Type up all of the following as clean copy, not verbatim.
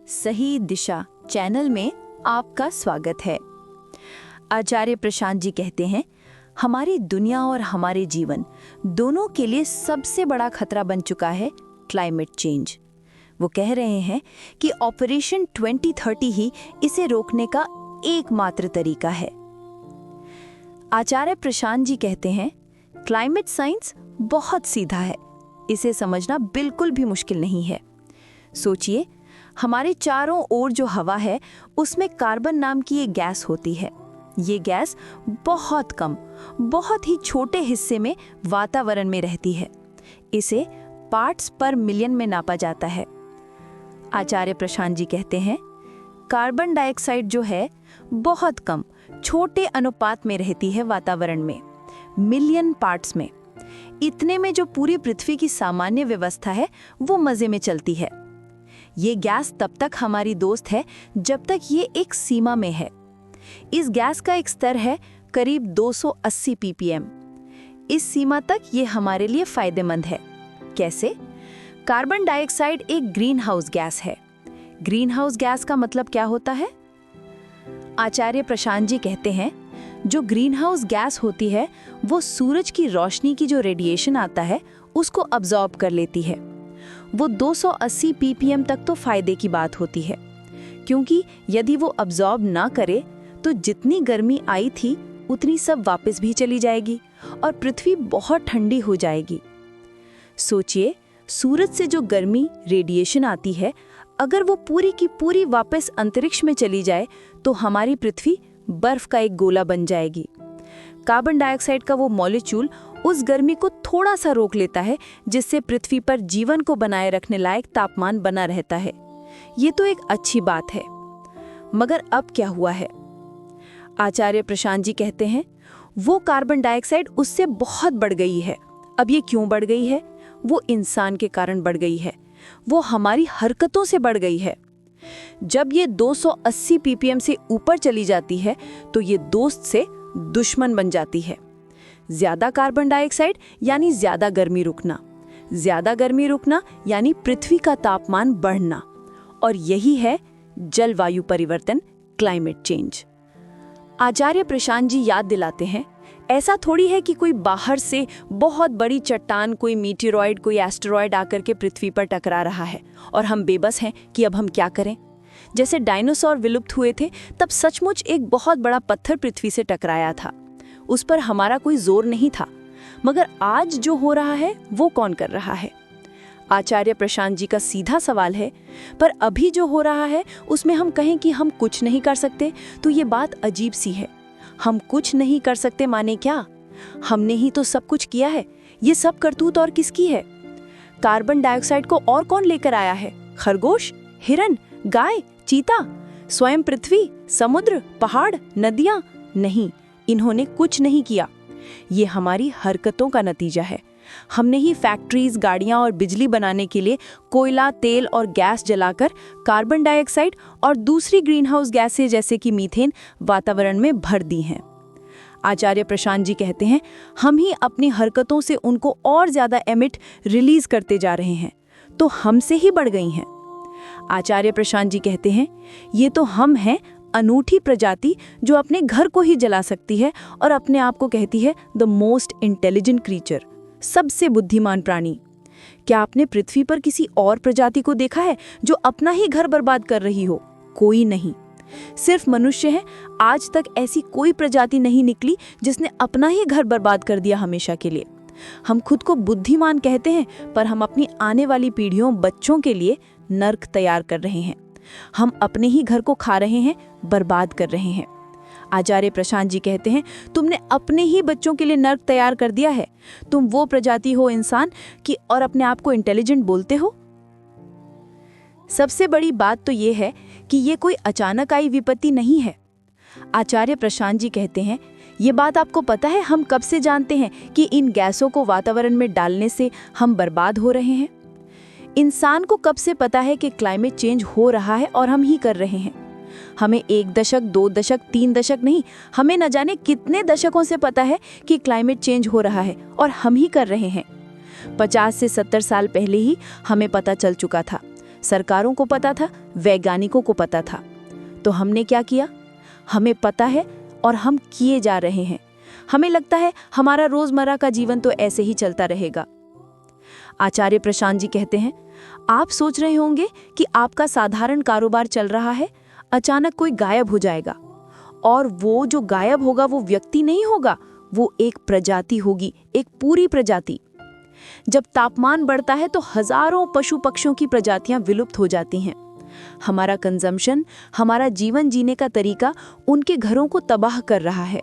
सही दिशा चैनल में आपका स्वागत है। आचार्य प्रशांत जी कहते हैं, हमारी दुनिया और हमारे जीवन दोनों के लिए सबसे बड़ा खतरा बन चुका है क्लाइमेट चेंज। वो कह रहे हैं कि ऑपरेशन 2030 ही इसे रोकने का एकमात्र तरीका है। आचार्य प्रशांत जी कहते हैं, क्लाइमेट साइंस बहुत सीधा है, इसे समझना बिल्कुल भी मुश्किल नहीं है। सोचिए, हमारे चारों ओर जो हवा है उसमें कार्बन नाम की एक गैस होती है। ये गैस बहुत कम, बहुत ही छोटे हिस्से में वातावरण में रहती है। इसे पार्ट्स पर मिलियन में नापा जाता है। आचार्य प्रशांत जी कहते हैं, कार्बन डाइऑक्साइड जो है बहुत कम, छोटे अनुपात में रहती है वातावरण में, मिलियन पार्ट्स में। इतने में जो पूरी पृथ्वी की सामान्य व्यवस्था है वो मजे में चलती है। ये गैस तब तक हमारी दोस्त है जब तक ये एक सीमा में है। इस गैस का एक स्तर है करीब 280 ppm। इस सीमा तक ये हमारे लिए फायदेमंद है। कैसे? कार्बन डाइऑक्साइड एक ग्रीन हाउस गैस है। ग्रीन हाउस गैस का मतलब क्या होता है? आचार्य प्रशांत जी कहते हैं, जो ग्रीन हाउस गैस होती है वो सूरज की रोशनी की जो रेडिएशन आता है उसको अब्जॉर्ब कर लेती है। वो 280 ppm तक तो फायदे की बात होती है, क्योंकि यदि वो अब्जॉर्ब ना करे तो जितनी गर्मी आई थी उतनी सब वापस भी चली जाएगी और पृथ्वी बहुत ठंडी हो जाएगी। सोचिए, सूरज से जो गर्मी रेडिएशन आती है, अगर वो पूरी की पूरी वापस अंतरिक्ष में चली जाए तो हमारी पृथ्वी बर्फ का एक गोला बन जाएगी। कार्बन डाइऑक्साइड का वो मॉलिक्यूल उस गर्मी को थोड़ा सा रोक लेता है, जिससे पृथ्वी पर जीवन को बनाए रखने लायक तापमान बना रहता है। ये तो एक अच्छी बात है, मगर अब क्या हुआ है? आचार्य प्रशांत जी कहते हैं, वो कार्बन डाइऑक्साइड उससे बहुत बढ़ गई है। अब ये क्यों बढ़ गई है? वो इंसान के कारण बढ़ गई है। वो हमारी हरकतों से बढ़ गई है। जब ये 280 ppm से ऊपर चली जाती है तो ये दोस्त से दुश्मन बन जाती है। ज्यादा कार्बन डाइऑक्साइड यानी ज्यादा गर्मी रुकना, ज्यादा गर्मी रुकना यानी पृथ्वी का तापमान बढ़ना, और यही है जलवायु परिवर्तन, क्लाइमेट चेंज। आचार्य प्रशांत जी याद दिलाते हैं, ऐसा थोड़ी है कि कोई बाहर से बहुत बड़ी चट्टान, कोई मीटेरॉइड, कोई एस्टेरॉइड आकर के पृथ्वी पर टकरा रहा है और हम बेबस हैं कि अब हम क्या करें। जैसे डायनासोर विलुप्त हुए थे तब सचमुच एक बहुत बड़ा पत्थर पृथ्वी से टकराया था, उस पर हमारा कोई जोर नहीं था। मगर आज जो हो रहा है वो कौन कर रहा है? आचार्य प्रशांत जी का सीधा सवाल है, पर अभी जो हो रहा है उसमें हम कहें कि हम कुछ नहीं कर सकते तो ये बात अजीब सी है। हम कुछ नहीं कर सकते माने क्या? हमने ही तो सब कुछ किया है। ये सब करतूत और किसकी है? कार्बन डाइऑक्साइड को और कौन लेकर आया है? खरगोश, हिरन, गाय, चीता, स्वयं पृथ्वी, समुद्र, पहाड़, नदियां? नहीं, इन्होंने कुछ नहीं किया। ये हमारी हरकतों का नतीजा है। हमने ही फैक्ट्रीज, गाड़ियां और बिजली बनाने के लिए कोयला, तेल और गैस जलाकर कार्बन डाइऑक्साइड और दूसरी ग्रीन हाउस गैसें जैसे कि मीथेन वातावरण में भर दी हैं। आचार्य प्रशांत जी कहते हैं, हम ही अपनी हरकतों से उनको और ज्यादा एमिट, रिलीज करते जा रहे हैं, तो हमसे ही बढ़ गई हैं। आचार्य प्रशांत जी कहते हैं, ये तो हम हैं, अनूठी प्रजाति जो अपने घर को ही जला सकती है और अपने आप को कहती है द मोस्ट इंटेलिजेंट क्रीचर, सबसे बुद्धिमान प्राणी। क्या आपने पृथ्वी पर किसी और प्रजाति को देखा है जो अपना ही घर बर्बाद कर रही हो? कोई नहीं, सिर्फ मनुष्य है। आज तक ऐसी कोई प्रजाति नहीं निकली जिसने अपना ही घर बर्बाद कर दिया हमेशा के लिए। हम खुद को बुद्धिमान कहते हैं, पर हम अपनी आने वाली पीढ़ियों, बच्चों के लिए नर्क तैयार कर रहे हैं। हम अपने ही घर को खा रहे हैं, बर्बाद कर रहे हैं। आचार्य प्रशांत जी कहते हैं, तुमने अपने ही बच्चों के लिए नर्क तैयार कर दिया है। तुम वो प्रजाति हो इंसान की और अपने आप को इंटेलिजेंट बोलते हो। सबसे बड़ी बात तो ये है कि ये कोई अचानक आई विपत्ति नहीं है। आचार्य प्रशांत जी कहते हैं, ये बात आपको पता है हम कब से जानते हैं कि इन गैसों को वातावरण में डालने से हम बर्बाद हो रहे हैं? इंसान को कब से पता है कि क्लाइमेट चेंज हो रहा है और हम ही कर रहे हैं? हमें 1 दशक, 2 दशक, 3 दशक नहीं, हमें न जाने कितने दशकों से पता है कि क्लाइमेट चेंज हो रहा है और हम ही कर रहे हैं। 50 से 70 साल पहले ही हमें पता चल चुका था। सरकारों को पता था, वैज्ञानिकों को पता था। तो हमने क्या किया? हमें पता है और हम किए जा रहे हैं। हमें लगता है हमारा रोजमर्रा का जीवन तो ऐसे ही चलता रहेगा। आचार्य प्रशांत जी कहते हैं, आप सोच रहे होंगे कि आपका साधारण कारोबार चल रहा है, अचानक कोई गायब हो जाएगा। और वो जो गायब होगा वो व्यक्ति नहीं होगा, वो एक प्रजाति होगी, एक पूरी प्रजाति। जब तापमान बढ़ता है तो हजारों पशु पक्षियों की प्रजातियां विलुप्त हो जाती हैं। हमारा कंजम्पशन, हमारा जीवन जीने का तरीका उनके घरों को तबाह कर रहा है।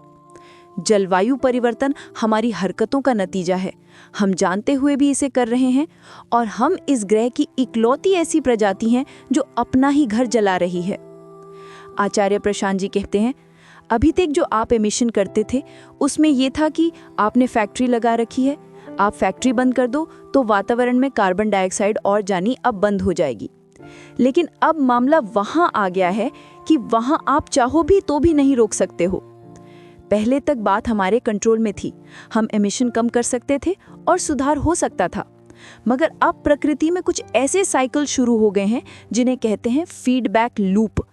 जलवायु परिवर्तन हमारी हरकतों का नतीजा है। हम जानते हुए भी इसे कर रहे हैं और हम इस ग्रह की इकलौती ऐसी प्रजाति हैं जो अपना ही घर जला रही है। आचार्य प्रशांत जी कहते हैं, अभी तक जो आप एमिशन करते थे उसमें यह था कि आपने फैक्ट्री लगा रखी है, आप फैक्ट्री बंद कर दो तो वातावरण में कार्बन डाइऑक्साइड और जानी अब बंद हो जाएगी। लेकिन अब मामला वहां आ गया है कि वहां आप चाहो भी तो भी नहीं रोक सकते हो। पहले तक बात हमारे कंट्रोल में थी, हम एमिशन कम कर सकते थे और सुधार हो सकता था। मगर अब प्रकृति में कुछ ऐसे साइकिल शुरू हो गए हैं जिन्हें कहते हैं फीडबैक लूप।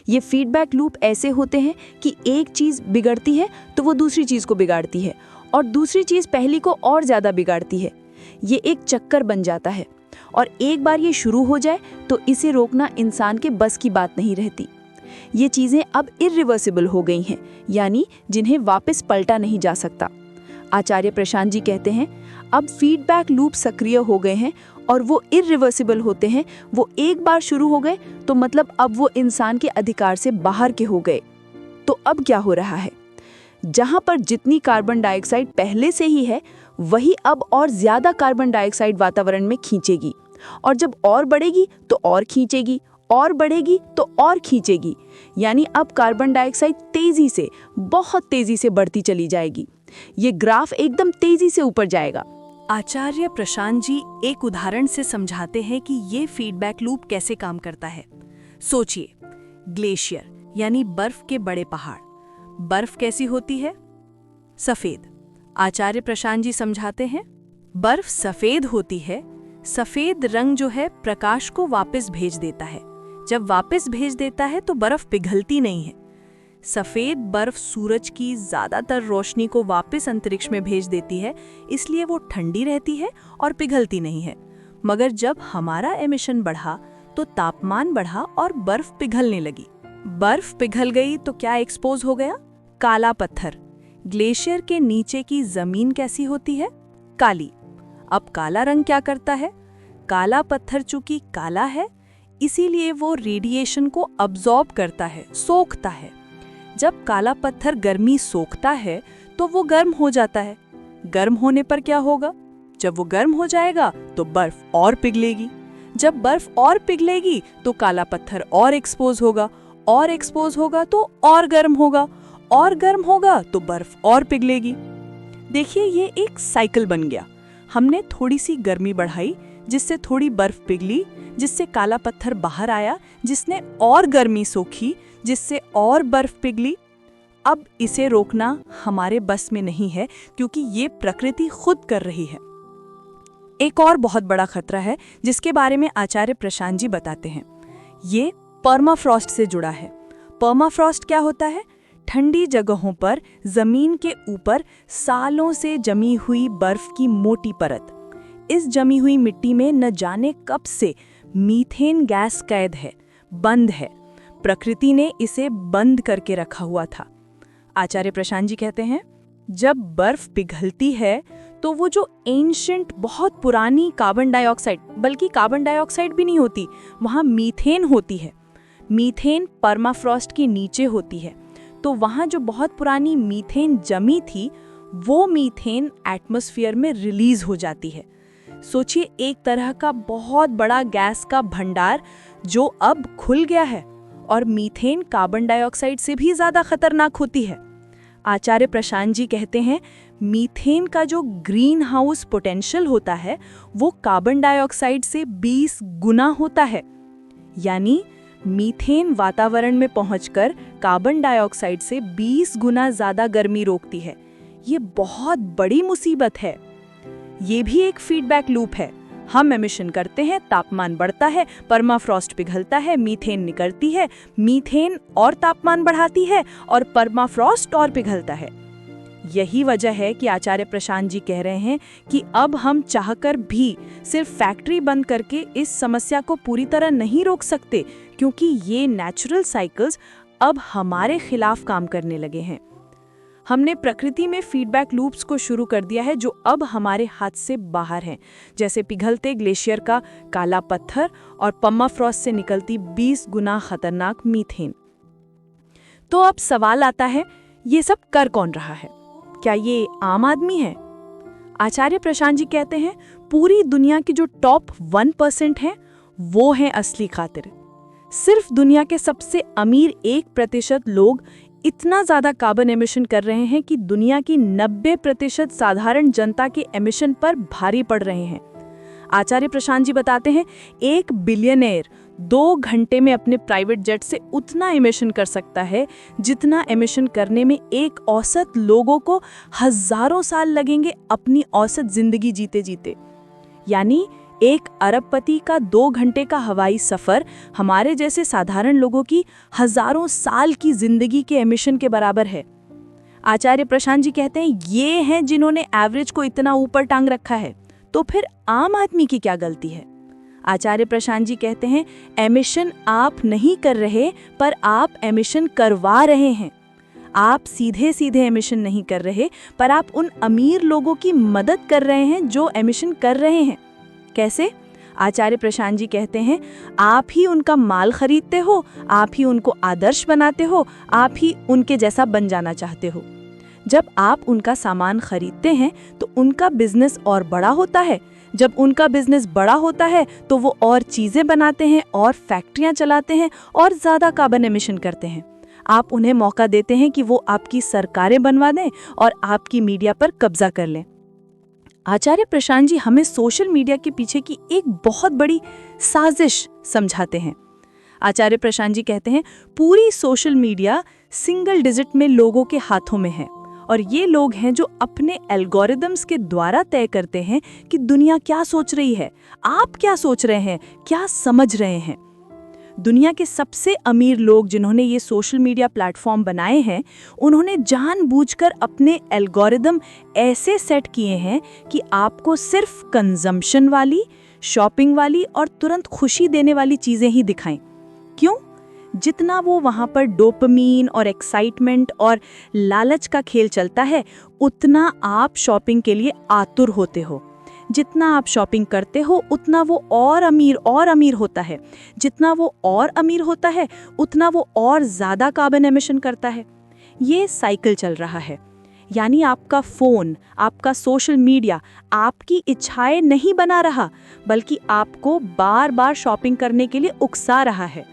ये फीडबैक लूप ऐसे होते हैं कि एक चीज बिगड़ती है तो वो दूसरी चीज को बिगाड़ती है और दूसरी चीज पहली को और ज्यादा बिगाड़ती है। ये एक चक्कर बन जाता है और एक बार ये शुरू हो जाए तो इसे रोकना इंसान के बस की बात नहीं रहती। ये चीजें अब इरिवर्सिबल हो गई हैं, यानी जिन्हें वापस पलटा नहीं जा सकता। आचार्य प्रशांत जी कहते हैं, अब फीडबैक लूप सक्रिय हो गए हैं और वो इरिवर्सिबल होते हैं। वो एक बार शुरू हो गए तो मतलब अब वो इंसान के अधिकार से बाहर के हो गए। तो अब क्या हो रहा है? जहां पर जितनी कार्बन डाइऑक्साइड पहले से ही है, वही अब और ज्यादा कार्बन डाइऑक्साइड वातावरण में खींचेगी और जब और बढ़ेगी तो और खींचेगी और बढ़ेगी तो और खींचेगी। यानी अब कार्बन डाइऑक्साइड तेजी से, बहुत तेजी से बढ़ती चली जाएगी। ये ग्राफ एकदम तेजी से ऊपर जाएगा। आचार्य प्रशांत जी एक उदाहरण से समझाते हैं कि ये फीडबैक लूप कैसे काम करता है। सोचिए, ग्लेशियर यानी बर्फ के बड़े पहाड़। बर्फ कैसी होती है? सफेद। आचार्य प्रशांत जी समझाते हैं, बर्फ सफेद होती है। सफेद रंग जो है प्रकाश को वापस भेज देता है। जब वापस भेज देता है तो बर्फ पिघलती नहीं है। सफेद बर्फ सूरज की ज्यादातर रोशनी को वापस अंतरिक्ष में भेज देती है, इसलिए वो ठंडी रहती है और पिघलती नहीं है। मगर जब हमारा एमिशन बढ़ा तो तापमान बढ़ा और बर्फ पिघलने लगी। बर्फ पिघल गई तो क्या एक्सपोज हो गया? काला पत्थर। ग्लेशियर के नीचे की जमीन कैसी होती है? काली। अब काला रंग क्या करता है? काला पत्थर चूंकि काला है, इसीलिए वो रेडिएशन को अब्सॉर्ब करता है, सोखता है। जब काला पत्थर गर्मी सोखता है तो वो गर्म हो जाता है। गर्म होने पर क्या होगा? जब वो गर्म हो जाएगा तो बर्फ और पिघलेगी। जब बर्फ और पिघलेगी तो काला पत्थर और एक्सपोज होगा, और एक्सपोज होगा तो और गर्म होगा, और गर्म होगा तो बर्फ और पिघलेगी। देखिए, ये एक साइकिल बन गया। हमने थोड़ी सी गर्मी बढ़ाई, जिससे थोड़ी बर्फ पिघली, जिससे काला पत्थर बाहर आया, जिसने और गर्मी सोखी, जिससे और बर्फ पिघली। अब इसे रोकना हमारे बस में नहीं है, क्योंकि ये प्रकृति खुद कर रही है। एक और बहुत बड़ा खतरा है जिसके बारे में आचार्य प्रशांत जी बताते हैं। ये पर्माफ्रॉस्ट से जुड़ा है। पर्माफ्रॉस्ट क्या होता है? ठंडी जगहों पर जमीन के ऊपर सालों से जमी हुई बर्फ की मोटी परत। इस जमी हुई मिट्टी में न जाने कब से मीथेन गैस कैद है, बंद है। प्रकृति ने इसे बंद करके रखा हुआ था। आचार्य प्रशांत जी कहते हैं, जब बर्फ पिघलती है तो वो जो एंशिएंट, बहुत पुरानी कार्बन डाइऑक्साइड, बल्कि कार्बन डाइऑक्साइड भी नहीं होती, वहाँ मीथेन होती है। मीथेन परमाफ्रॉस्ट के नीचे होती है। तो वहाँ जो बहुत पुरानी मीथेन जमी थी, वो मीथेन एटमॉस्फेयर में रिलीज हो जाती है। सोचिए, एक तरह का बहुत बड़ा गैस का भंडार जो अब खुल गया है, और मीथेन कार्बन डाइऑक्साइड से भी ज्यादा खतरनाक होती है। आचार्य प्रशांत जी कहते हैं, मीथेन का जो ग्रीन हाउस पोटेंशियल होता है वो कार्बन डाइऑक्साइड से 20 गुना होता है। यानी मीथेन वातावरण में पहुंचकर कार्बन डाइऑक्साइड से 20 गुना ज्यादा गर्मी रोकती है। ये बहुत बड़ी मुसीबत है। ये भी एक फीडबैक लूप है। हम एमिशन करते हैं, तापमान बढ़ता है, परमाफ्रॉस्ट पिघलता है, मीथेन निकलती है, मीथेन और तापमान बढ़ाती है और परमाफ्रॉस्ट और पिघलता है। यही वजह है कि आचार्य प्रशांत जी कह रहे हैं कि अब हम चाहकर भी सिर्फ फैक्ट्री बंद करके इस समस्या को पूरी तरह नहीं रोक सकते, क्योंकि ये नेचुरल साइकिल्स अब हमारे खिलाफ काम करने लगे हैं। हमने प्रकृति में फीडबैक लूप्स को शुरू कर दिया है जो अब हमारे हाथ से बाहर हैं, जैसे पिघलते ग्लेशियर का काला पत्थर और परमाफ्रॉस्ट से निकलती 20 गुना खतरनाक मीथेन। तो अब सवाल आता है, ये सब कर कौन रहा है? क्या ये आम आदमी है? आचार्य प्रशांत जी कहते हैं, पूरी दुनिया की जो टॉप 1% हैं, वो हैं असली खातिर। सिर्फ दुनिया के सबसे अमीर 1% लोग इतना ज्यादा कार्बन एमिशन कर रहे हैं कि दुनिया की 90% साधारण जनता के एमिशन पर भारी पड़ रहे हैं। आचार्य प्रशांत जी बताते हैं, एक बिलियनेयर 2 घंटे में अपने प्राइवेट जेट से उतना एमिशन कर सकता है जितना एमिशन करने में एक औसत लोगों को हजारों साल लगेंगे अपनी औसत जिंदगी जीते जीते। यानी एक अरबपति का 2 घंटे का हवाई सफर हमारे जैसे साधारण लोगों की हजारों साल की जिंदगी के एमिशन के बराबर है। आचार्य प्रशांत जी कहते हैं, ये हैं जिन्होंने एवरेज को इतना ऊपर टांग रखा है, तो फिर आम आदमी की क्या गलती है? आचार्य प्रशांत जी कहते हैं, एमिशन आप नहीं कर रहे, पर आप एमिशन करवा रहे हैं। आप सीधे सीधे एमिशन नहीं कर रहे, पर आप उन अमीर लोगों की मदद कर रहे हैं जो एमिशन कर रहे हैं। कैसे? आचार्य प्रशांत जी कहते हैं, आप ही उनका माल खरीदते हो, आप ही उनको आदर्श बनाते हो, आप ही उनके जैसा बन जाना चाहते हो। जब आप उनका सामान खरीदते हैं तो उनका बिजनेस और बड़ा होता है। जब उनका बिजनेस बड़ा होता है तो वो और चीजें बनाते हैं और फैक्ट्रियां चलाते हैं और ज्यादा कार्बन एमिशन करते हैं। आप उन्हें मौका देते हैं कि वो आपकी सरकारें बनवा दें और आपकी मीडिया पर कब्जा कर लें। आचार्य प्रशांत जी हमें सोशल मीडिया के पीछे की एक बहुत बड़ी साजिश समझाते हैं। आचार्य प्रशांत जी कहते हैं, पूरी सोशल मीडिया सिंगल डिजिट में लोगों के हाथों में है और ये लोग हैं जो अपने एल्गोरिदम्स के द्वारा तय करते हैं कि दुनिया क्या सोच रही है, आप क्या सोच रहे हैं, क्या समझ रहे हैं। दुनिया के सबसे अमीर लोग जिन्होंने ये सोशल मीडिया प्लेटफॉर्म बनाए हैं, उन्होंने जानबूझकर अपने एल्गोरिदम ऐसे सेट किए हैं कि आपको सिर्फ कंजम्पशन वाली, शॉपिंग वाली और तुरंत खुशी देने वाली चीजें ही दिखाएं। क्यों? जितना वो वहाँ पर डोपामीन और एक्साइटमेंट और लालच का खेल चलता है, उतना आप शॉपिंग के लिए आतुर होते हो। जितना आप शॉपिंग करते हो उतना वो और अमीर होता है। जितना वो और अमीर होता है उतना वो और ज़्यादा कार्बन एमिशन करता है। ये साइकिल चल रहा है। यानी आपका फ़ोन, आपका सोशल मीडिया आपकी इच्छाएं नहीं बना रहा, बल्कि आपको बार बार शॉपिंग करने के लिए उकसा रहा है।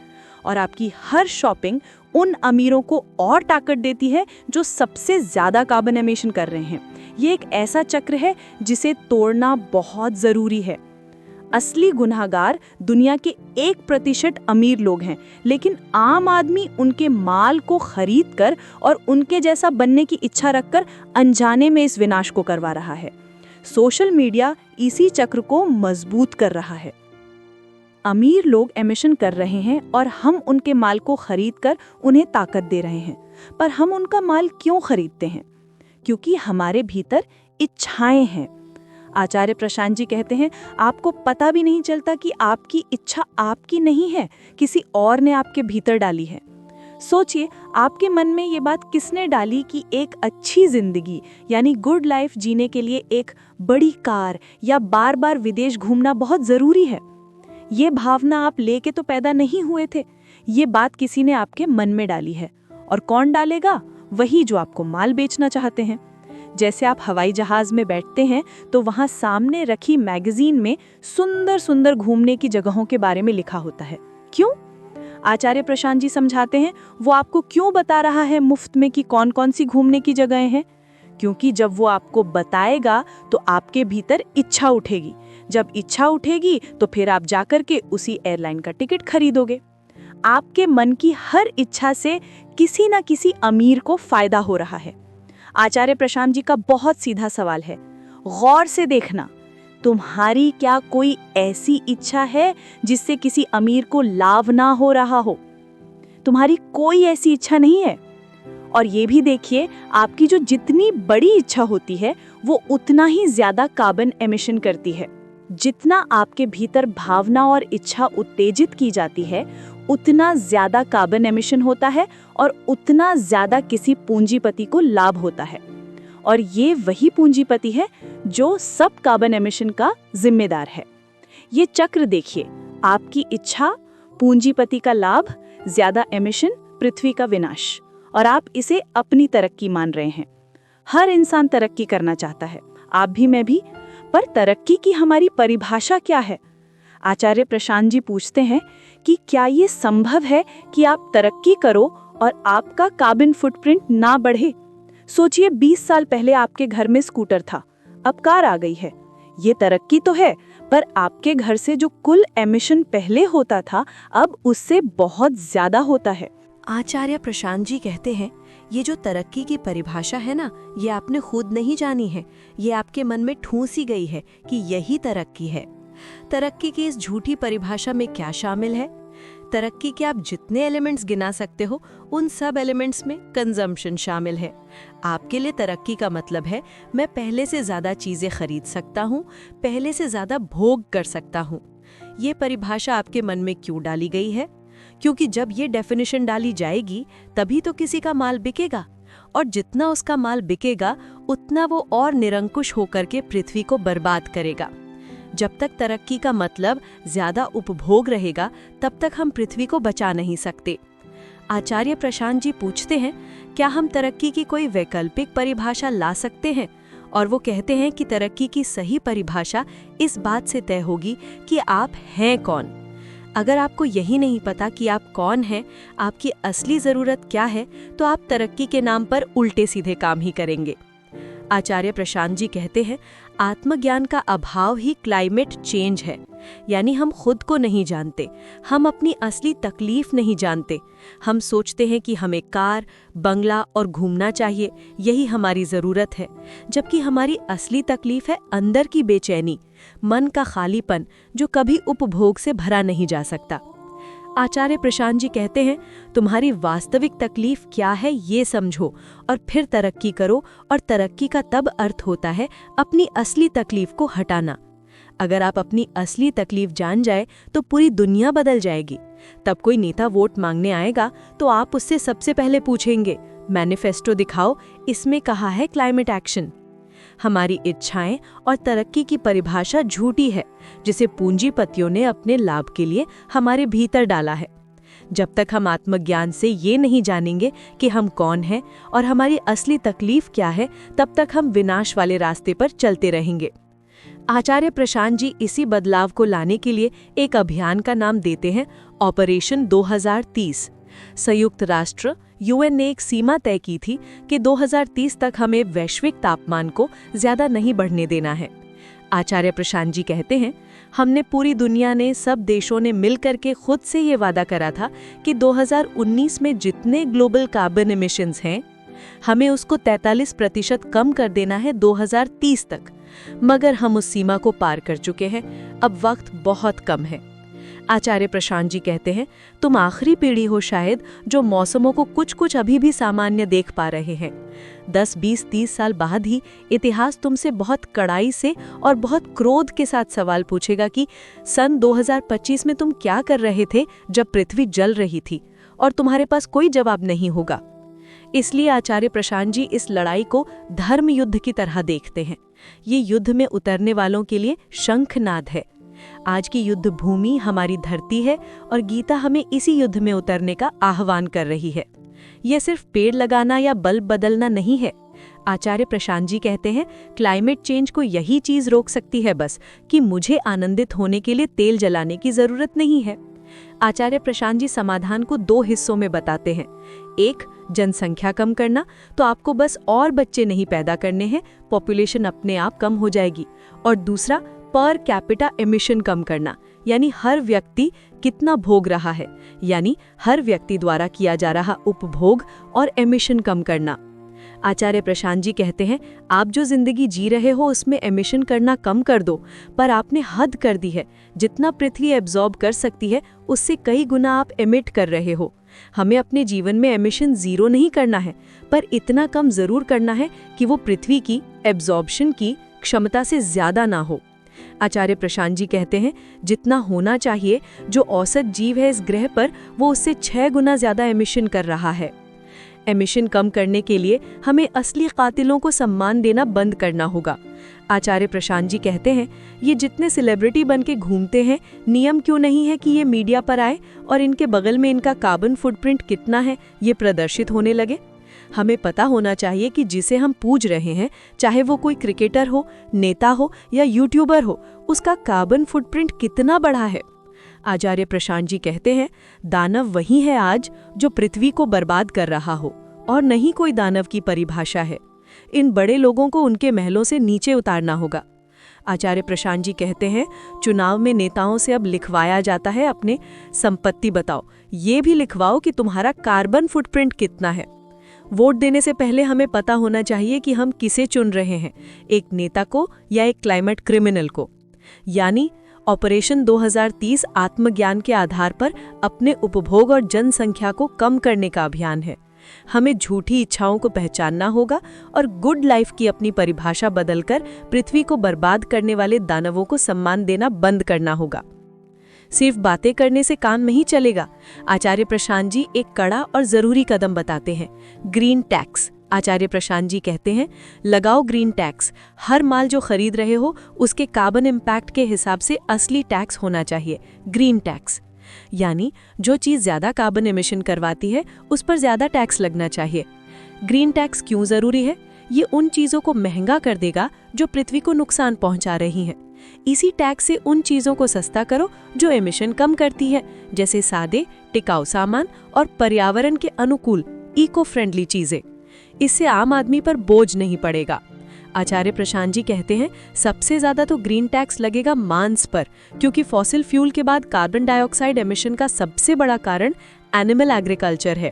और आपकी हर शॉपिंग उन अमीरों को और ताकत देती है जो सबसे ज़्यादा कार्बन एमिशन कर रहे हैं। ये एक ऐसा चक्र है जिसे तोड़ना बहुत ज़रूरी है। असली गुनहगार दुनिया के 1% अमीर लोग हैं, लेकिन आम आदमी उनके माल को खरीद कर और उनके जैसा बनने की इच्छा रखकर अनजाने में इस विनाश को करवा रहा है। सोशल मीडिया इसी चक्र को मजबूत कर रहा है। अमीर लोग एमिशन कर रहे हैं और हम उनके माल को खरीद कर उन्हें ताकत दे रहे हैं। पर हम उनका माल क्यों खरीदते हैं? क्योंकि हमारे भीतर इच्छाएं हैं। आचार्य प्रशांत जी कहते हैं, आपको पता भी नहीं चलता कि आपकी इच्छा आपकी नहीं है, किसी और ने आपके भीतर डाली है। सोचिए, आपके मन में ये बात किसने डाली कि एक अच्छी जिंदगी यानी गुड लाइफ जीने के लिए एक बड़ी कार या बार बार विदेश घूमना बहुत जरूरी है। ये भावना आप लेके तो पैदा नहीं हुए थे, ये बात किसी ने आपके मन में डाली है। और कौन डालेगा? वही जो आपको माल बेचना चाहते हैं। जैसे आप हवाई जहाज में बैठते हैं तो वहां सामने रखी मैगजीन में सुंदर सुंदर घूमने की जगहों के बारे में लिखा होता है। क्यों? आचार्य प्रशांत जी समझाते हैं, वो आपको क्यों बता रहा है मुफ्त में कि कौन कौन सी घूमने की जगहें हैं। क्योंकि जब वो आपको बताएगा तो आपके भीतर इच्छा उठेगी। जब इच्छा उठेगी तो फिर आप जाकर के उसी एयरलाइन का टिकट खरीदोगे। आपके मन की हर इच्छा से किसी न किसी अमीर को फायदा हो रहा है। आचार्य प्रशांत जी का बहुत सीधा सवाल है, गौर से देखना, तुम्हारी क्या कोई ऐसी इच्छा है जिससे किसी अमीर को लाभ ना हो रहा हो? तुम्हारी कोई ऐसी इच्छा नहीं है। और ये भी देखिए, आपकी जो जितनी बड़ी इच्छा होती है वो उतना ही ज्यादा कार्बन एमिशन करती है। जितना आपके भीतर भावना और इच्छा उत्तेजित की जाती है, उतना ज्यादा कार्बन एमिशन होता है और उतना ज्यादा किसी पूंजीपति को लाभ होता है। और ये वही पूंजीपति है जो सब कार्बन एमिशन का जिम्मेदार है। ये चक्र देखिए, आपकी इच्छा, पूंजीपति का लाभ, ज्यादा एमिशन, पृथ्वी का विनाश। और आप इसे अपनी तरक्की मान रहे हैं। हर इंसान तरक्की करना चाहता है, आप भी, मैं भी। पर तरक्की की हमारी परिभाषा क्या है? आचार्य प्रशांत जी पूछते हैं कि क्या ये संभव है कि आप तरक्की करो और आपका कार्बन फुटप्रिंट ना बढ़े? सोचिए, 20 साल पहले आपके घर में स्कूटर था, अब कार आ गई है। ये तरक्की तो है, पर आपके घर से जो कुल एमिशन पहले होता था, अब उससे बहुत ज्यादा होता है। आचार्य प्रशांत जी कहते हैं, ये जो तरक्की की परिभाषा है ना, ये आपने खुद नहीं जानी है, ये आपके मन में ठूंसी गई है कि यही तरक्की है। तरक्की की इस झूठी परिभाषा में क्या शामिल है? तरक्की के आप जितने एलिमेंट्स गिना सकते हो, उन सब एलिमेंट्स में कंजम्पशन शामिल है। आपके लिए तरक्की का मतलब है मैं पहले से ज्यादा चीजें खरीद सकता हूँ, पहले से ज्यादा भोग कर सकता हूँ। ये परिभाषा आपके मन में क्यों डाली गई है? क्योंकि जब ये डेफिनेशन डाली जाएगी तभी तो किसी का माल बिकेगा, और जितना उसका माल बिकेगा उतना वो और निरंकुश होकर के पृथ्वी को बर्बाद करेगा। जब तक तरक्की का मतलब ज्यादा उपभोग रहेगा, तब तक हम पृथ्वी को बचा नहीं सकते। आचार्य प्रशांत जी पूछते हैं, क्या हम तरक्की की कोई वैकल्पिक परिभाषा ला सकते हैं? और वो कहते हैं कि तरक्की की सही परिभाषा इस बात से तय होगी कि आप हैं कौन। अगर आपको यही नहीं पता कि आप कौन हैं, आपकी असली ज़रूरत क्या है, तो आप तरक्की के नाम पर उल्टे सीधे काम ही करेंगे। आचार्य प्रशांत जी कहते हैं, आत्मज्ञान का अभाव ही क्लाइमेट चेंज है। यानी हम खुद को नहीं जानते, हम अपनी असली तकलीफ नहीं जानते। हम सोचते हैं कि हमें कार, बंगला और घूमना चाहिए, यही हमारी ज़रूरत है, जबकि हमारी असली तकलीफ है अंदर की बेचैनी, मन का खालीपन जो कभी उपभोग से भरा नहीं जा सकता। आचार्य प्रशांत जी कहते हैं, तुम्हारी वास्तविक तकलीफ क्या है ये समझो और फिर तरक्की करो। और तरक्की का तब अर्थ होता है अपनी असली तकलीफ को हटाना। अगर आप अपनी असली तकलीफ जान जाए तो पूरी दुनिया बदल जाएगी। तब कोई नेता वोट मांगने आएगा तो आप उससे सबसे पहले पूछेंगे, मैनिफेस्टो दिखाओ, इसमें कहा है क्लाइमेट एक्शन। हमारी इच्छाएं और तरक्की की परिभाषा झूठी है, जिसे पूंजीपतियों ने अपने लाभ के लिए हमारे भीतर डाला है। जब तक हम आत्मज्ञान से ये नहीं जानेंगे कि हम कौन हैं और हमारी असली तकलीफ क्या है, तब तक हम विनाश वाले रास्ते पर चलते रहेंगे। आचार्य प्रशांत जी इसी बदलाव को लाने के लिए एक अभियान का नाम देते हैं, ऑपरेशन 2030। संयुक्त राष्ट्र यूएन ने एक सीमा तय की थी कि 2030 तक हमें वैश्विक तापमान को ज्यादा नहीं बढ़ने देना है। आचार्य प्रशांत जी कहते हैं, हमने पूरी दुनिया ने, सब देशों ने मिलकर के खुद से ये वादा करा था कि 2019 में जितने ग्लोबल कार्बन एमिशंस हैं, हमें उसको 43% कम कर देना है 2030 तक। मगर हम उस सीमा को पार कर चुके हैं, अब वक्त बहुत कम है। आचार्य प्रशांत जी कहते हैं, तुम आखिरी पीढ़ी हो शायद जो मौसमों को कुछ कुछ अभी भी सामान्य देख पा रहे हैं। 10, 20, 30 साल बाद ही इतिहास तुमसे बहुत कड़ाई से और बहुत क्रोध के साथ सवाल पूछेगा कि सन 2025 में तुम क्या कर रहे थे जब पृथ्वी जल रही थी, और तुम्हारे पास कोई जवाब नहीं होगा। इसलिए आचार्य प्रशांत जी इस लड़ाई को धर्म युद्ध की तरह देखते हैं। ये युद्ध में उतरने वालों के लिए शंखनाद है। आज की युद्ध भूमि हमारी धरती है और गीता हमें इसी युद्ध में उतरने का आह्वान कर रही है। यह सिर्फ पेड़ लगाना या बल्ब बदलना नहीं है। आचार्य प्रशांत जी कहते हैं, क्लाइमेट चेंज को यही चीज रोक सकती है बस, कि मुझे आनंदित होने के लिए तेल जलाने की जरूरत नहीं है। आचार्य प्रशांत जी समाधान को 2 हिस्सों में बताते हैं। एक, जनसंख्या कम करना, तो आपको बस और बच्चे नहीं पैदा करने हैं, पॉपुलेशन अपने आप कम हो जाएगी। और दूसरा, पर कैपिटा एमिशन कम करना, यानी हर व्यक्ति कितना भोग रहा है, यानी हर व्यक्ति द्वारा किया जा रहा उपभोग और एमिशन कम करना। आचार्य प्रशांत जी कहते हैं, आप जो जिंदगी जी रहे हो उसमें एमिशन करना कम कर दो, पर आपने हद कर दी है। जितना पृथ्वी एब्जॉर्ब कर सकती है उससे कई गुना आप एमिट कर रहे हो। हमें अपने जीवन में एमिशन जीरो नहीं करना है, पर इतना कम जरूर करना है कि वो पृथ्वी की एब्जॉर्प्शन की क्षमता से ज्यादा ना हो। आचार्य प्रशांत जी कहते हैं, जितना होना चाहिए, जो औसत जीव है इस ग्रह पर, वो उससे 6 गुना ज्यादा एमिशन कर रहा है। एमिशन कम करने के लिए हमें असली कातिलों को सम्मान देना बंद करना होगा। आचार्य प्रशांत जी कहते हैं, ये जितने सेलिब्रिटी बन के घूमते हैं, नियम क्यों नहीं है कि ये मीडिया पर आए और इनके बगल में इनका कार्बन फुटप्रिंट कितना है ये प्रदर्शित होने लगे। हमें पता होना चाहिए कि जिसे हम पूज रहे हैं, चाहे वो कोई क्रिकेटर हो, नेता हो या यूट्यूबर हो, उसका कार्बन फुटप्रिंट कितना बड़ा है। आचार्य प्रशांत जी कहते हैं, दानव वही है आज जो पृथ्वी को बर्बाद कर रहा हो, और नहीं कोई दानव की परिभाषा है। इन बड़े लोगों को उनके महलों से नीचे उतारना होगा। आचार्य प्रशांत जी कहते हैं, चुनाव में नेताओं से अब लिखवाया जाता है अपने संपत्ति बताओ, ये भी लिखवाओ कि तुम्हारा कार्बन फुटप्रिंट कितना है। वोट देने से पहले हमें पता होना चाहिए कि हम किसे चुन रहे हैं, एक नेता को या एक क्लाइमेट क्रिमिनल को। यानी ऑपरेशन 2030 आत्मज्ञान के आधार पर अपने उपभोग और जनसंख्या को कम करने का अभियान है। हमें झूठी इच्छाओं को पहचानना होगा और गुड लाइफ की अपनी परिभाषा बदलकर पृथ्वी को बर्बाद करने वाले दानवों को सम्मान देना बंद करना होगा। सिर्फ बातें करने से काम नहीं चलेगा। आचार्य प्रशांत जी एक कड़ा और जरूरी कदम बताते हैं, ग्रीन टैक्स। आचार्य प्रशांत जी कहते हैं, लगाओ ग्रीन टैक्स। हर माल जो खरीद रहे हो उसके कार्बन इम्पैक्ट के हिसाब से असली टैक्स होना चाहिए, ग्रीन टैक्स। यानी जो चीज़ ज़्यादा कार्बन एमिशन करवाती है उस पर ज़्यादा टैक्स लगना चाहिए। ग्रीन टैक्स क्यों ज़रूरी है? ये उन चीज़ों को महंगा कर देगा जो पृथ्वी को नुकसान पहुंचा रही हैं। इसी टैक्स से उन चीज़ों को सस्ता करो जो एमिशन कम करती है, जैसे सादे, टिकाऊ सामान और पर्यावरण के अनुकूल इको फ्रेंडली चीज़ें। इससे आम आदमी पर बोझ नहीं पड़ेगा। आचार्य प्रशांत जी कहते हैं, सबसे ज्यादा तो ग्रीन टैक्स लगेगा मांस पर, क्योंकि फॉसिल फ्यूल के बाद कार्बन डाइऑक्साइड एमिशन का सबसे बड़ा कारण एनिमल एग्रीकल्चर है।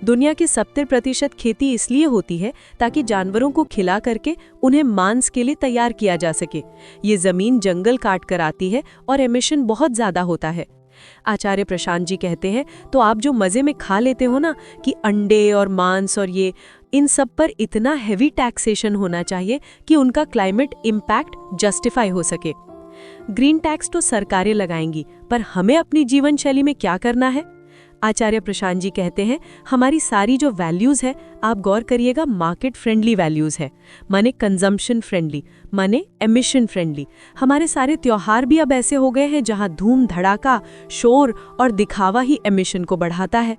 दुनिया की 70% खेती इसलिए होती है ताकि जानवरों को खिला करके उन्हें मांस के लिए तैयार किया जा सके। ये जमीन जंगल काट कर आती है और एमिशन बहुत ज्यादा होता है। आचार्य प्रशांत जी कहते हैं, तो आप जो मजे में खा लेते हो ना कि अंडे और मांस और ये, इन सब पर इतना हैवी टैक्सेशन होना चाहिए कि उनका क्लाइमेट इम्पैक्ट जस्टिफाई हो सके। ग्रीन टैक्स तो सरकारें लगाएंगी, पर हमें अपनी जीवन शैली में क्या करना है? आचार्य प्रशांत जी कहते हैं, हमारी सारी जो वैल्यूज है, आप गौर करिएगा, मार्केट फ्रेंडली वैल्यूज है, माने कंजम्पशन फ्रेंडली, माने एमिशन फ्रेंडली। हमारे सारे त्योहार भी अब ऐसे हो गए हैं जहां धूम धड़ाका, शोर और दिखावा ही एमिशन को बढ़ाता है।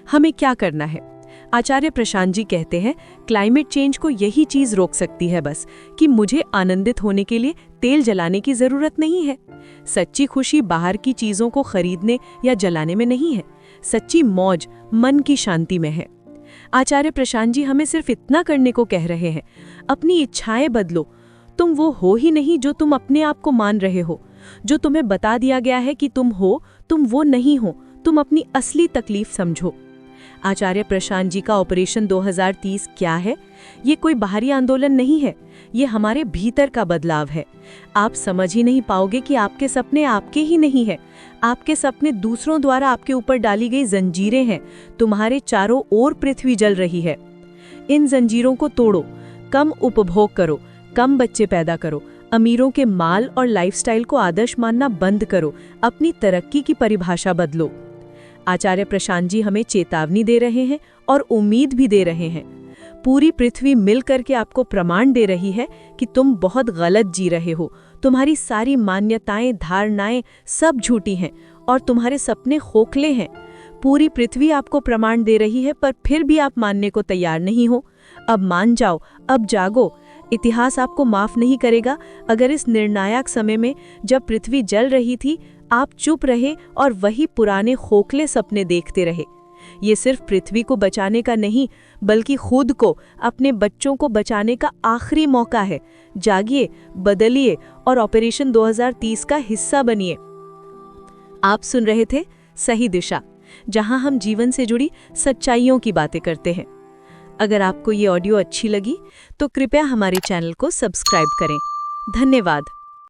हमें क्या करना है? आचार्य प्रशांत जी कहते हैं, क्लाइमेट चेंज को यही चीज रोक सकती है बस, कि मुझे आनंदित होने के लिए तेल जलाने की जरूरत नहीं है। सच्ची खुशी बाहर की चीजों को खरीदने या जलाने में नहीं है, सच्ची मौज मन की शांति में है। आचार्य प्रशांत जी हमें सिर्फ इतना करने को कह रहे हैं, अपनी इच्छाएं बदलो। तुम वो हो ही नहीं जो तुम अपने आप को मान रहे हो। जो तुम्हें बता दिया गया है कि तुम हो, तुम वो नहीं हो। तुम अपनी असली तकलीफ समझो। आचार्य प्रशांत जी का ऑपरेशन 2030 क्या है? ये कोई बाहरी आंदोलन नहीं है, ये हमारे भीतर का बदलाव है। आप समझ ही नहीं पाओगे कि आपके सपने आपके ही नहीं है। आपके सपने दूसरों द्वारा आपके ऊपर डाली गई जंजीरें हैं। तुम्हारे चारों ओर पृथ्वी जल रही है। इन जंजीरों को तोड़ो, कम उपभोग करो, कम बच्चे पैदा करो, अमीरों के माल और लाइफस्टाइल को आदर्श मानना बंद करो, अपनी तरक्की की परिभाषा बदलो। आचार्य प्रशांत जी हमें चेतावनी दे रहे हैं और उम्मीद भी दे रहे हैं। पूरी पृथ्वी मिलकर के आपको प्रमाण दे रही है कि तुम बहुत गलत जी रहे हो। तुम्हारी सारी मान्यताएं, धारणाएं सब झूठी हैं और तुम्हारे सपने खोखले हैं। पूरी पृथ्वी आपको प्रमाण दे रही है, पर फिर भी आप मानने को तैयार नहीं हो। अब मान जाओ, अब जागो। इतिहास आपको माफ नहीं करेगा अगर इस निर्णायक समय में, जब पृथ्वी जल रही थी, आप चुप रहे और वही पुराने खोखले सपने देखते रहे। ये सिर्फ पृथ्वी को बचाने का नहीं, बल्कि खुद को, अपने बच्चों को बचाने का आखिरी मौका है। जागिए, बदलिए और ऑपरेशन 2030 का हिस्सा बनिए। आप सुन रहे थे सही दिशा, जहां हम जीवन से जुड़ी सच्चाइयों की बातें करते हैं। अगर आपको ये ऑडियो अच्छी लगी तो कृपया हमारे चैनल को सब्सक्राइब करें। धन्यवाद।